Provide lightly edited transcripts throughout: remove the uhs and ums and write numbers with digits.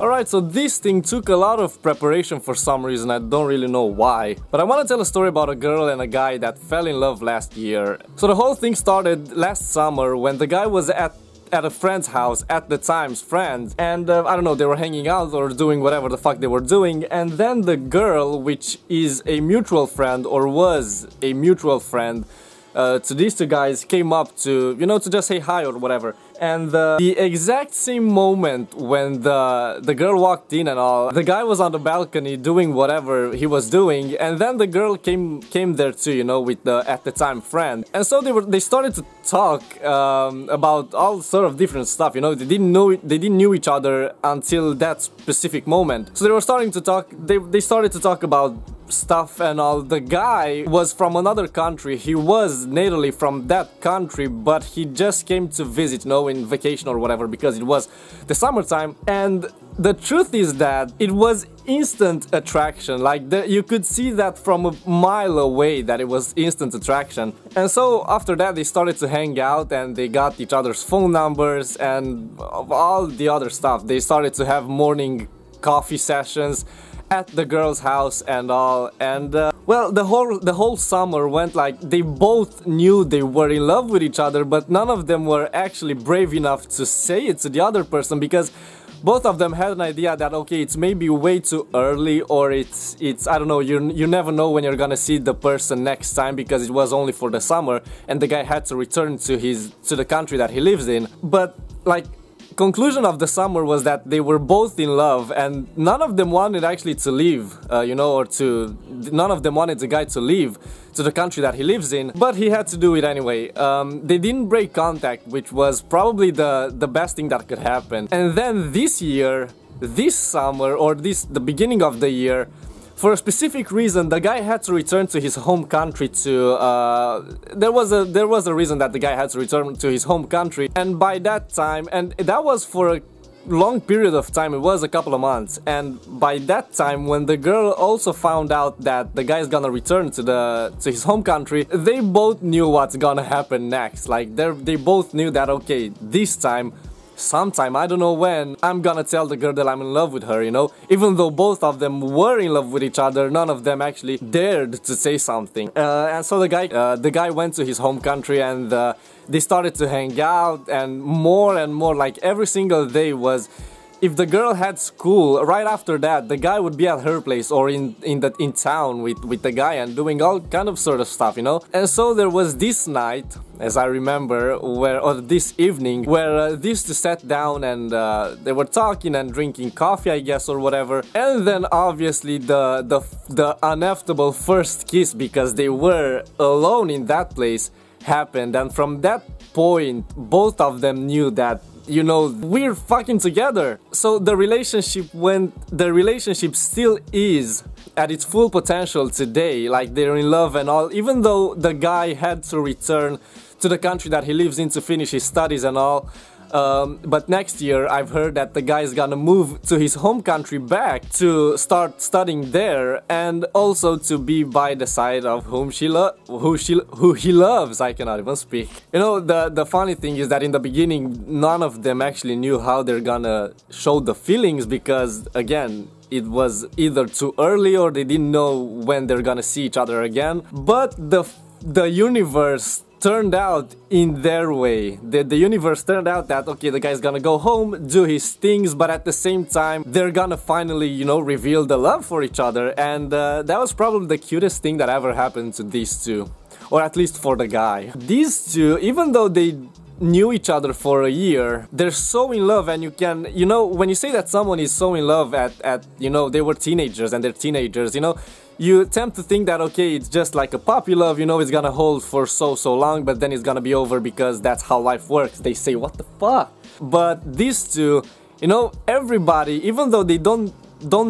Alright, so this thing took a lot of preparation for some reason, I don't really know why. But I want to tell a story about a girl and a guy that fell in love last year. So the whole thing started last summer when the guy was at a friend's house, at the time's friend, and I don't know, they were hanging out or doing whatever the fuck they were doing, and then the girl, which is a mutual friend or was a mutual friend to these two guys, came up to, you know, to just say hi or whatever. And the exact same moment when the girl walked in and all, the guy was on the balcony doing whatever he was doing, and then the girl came there too, you know, with the at the time friend. And so they started to talk about all sort of different stuff, you know. They didn't know each other until that specific moment. So they were starting to talk. They started to talk about stuff and all. The guy was from another country. He was natively from that country, but he just came to visit, you know, in vacation or whatever, because it was the summertime. And the truth is that it was instant attraction. Like, you could see that from a mile away that it was instant attraction. And so after that they started to hang out and they got each other's phone numbers and all the other stuff. They started to have morning coffee sessions at the girl's house and all, and well, the whole summer went like they both knew they were in love with each other, but none of them were actually brave enough to say it to the other person, because both of them had an idea that, okay, it's maybe way too early, or it's I don't know, you never know when you're gonna see the person next time, because it was only for the summer and the guy had to return to the country that he lives in. But like, conclusion of the summer was that they were both in love and none of them wanted actually to leave, you know, or none of them wanted the guy to leave to the country that he lives in, but he had to do it anyway. They didn't break contact, which was probably the best thing that could happen. And then this year, this summer, or the beginning of the year, for a specific reason, the guy had to return to his home country to... there was a reason that the guy had to return to his home country, and by that time, and that was for a long period of time, it was a couple of months, and by that time, when the girl also found out that the guy's gonna return to his home country, they both knew what's gonna happen next. Like, they both knew that, okay, this time, sometime, I don't know when, I'm gonna tell the girl that I'm in love with her, you know. Even though both of them were in love with each other, none of them actually dared to say something. And so the guy went to his home country, and they started to hang out, and more, like every single day was... If the girl had school, right after that, the guy would be at her place or in town with the guy and doing all kind of sort of stuff, you know. And so there was this night, as I remember, or this evening, where these two sat down and they were talking and drinking coffee, I guess, or whatever. And then obviously the inevitable first kiss, because they were alone in that place, happened. And from that point, both of them knew that, you know, we're fucking together. So the relationship still is at its full potential today. Like, they're in love and all, even though the guy had to return to the country that he lives in to finish his studies and all. But next year I've heard that the guy's gonna move to his home country back to start studying there, and also to be by the side of who he loves. I cannot even speak. You know, the funny thing is that in the beginning none of them actually knew how they're gonna show the feelings, because again, it was either too early or they didn't know when they're gonna see each other again. But the universe turned out in their way. The universe turned out that, okay, the guy's gonna go home, do his things, but at the same time, they're gonna finally, you know, reveal the love for each other. And that was probably the cutest thing that ever happened to these two. Or at least for the guy. These two, even though they knew each other for a year, they're so in love. And you know, when you say that someone is so in love at you know, they were teenagers and they're teenagers, you know, you tend to think that, okay, it's just like a puppy love, you know, it's gonna hold for so long, but then it's gonna be over, because that's how life works. They say, what the fuck? But these two, you know, everybody, even though they don't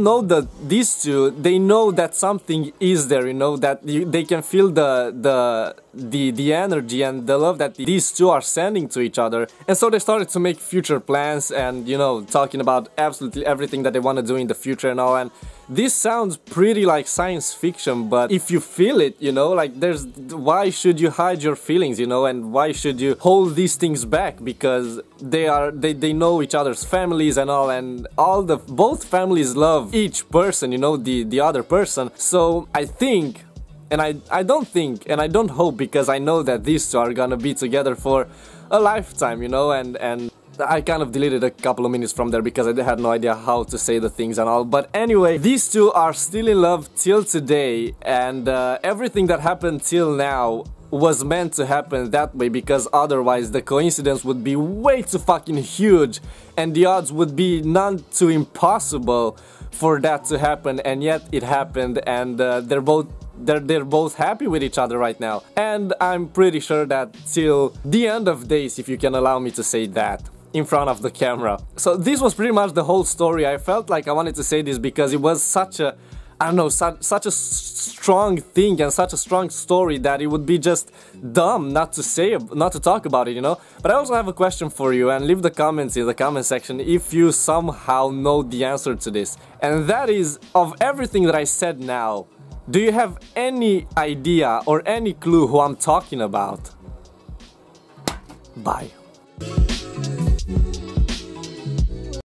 know that these two, they know that something is there, you know, that they can feel the the energy and the love that these two are sending to each other. And so they started to make future plans and, you know, talking about absolutely everything that they want to do in the future and all. And this sounds pretty like science fiction, but if you feel it, you know, like why should you hide your feelings, you know, and why should you hold these things back? Because they know each other's families and all, and both families love each person, you know, the other person. So I think, and I don't think, and I don't hope, because I know that these two are gonna be together for a lifetime, you know, and I kind of deleted a couple of minutes from there because I had no idea how to say the things and all. But anyway, these two are still in love till today, and everything that happened till now was meant to happen that way, because otherwise the coincidence would be way too fucking huge and the odds would be none too impossible for that to happen, and yet it happened, and they're both happy with each other right now. And I'm pretty sure that till the end of days, if you can allow me to say that in front of the camera. So this was pretty much the whole story. I felt like I wanted to say this because it was such a, I don't know, such a strong thing and such a strong story that it would be just dumb not to talk about it, you know. But I also have a question for you, and leave the comments in the comment section if you somehow know the answer to this. And that is, of everything that I said now, do you have any idea or any clue who I'm talking about? Bye.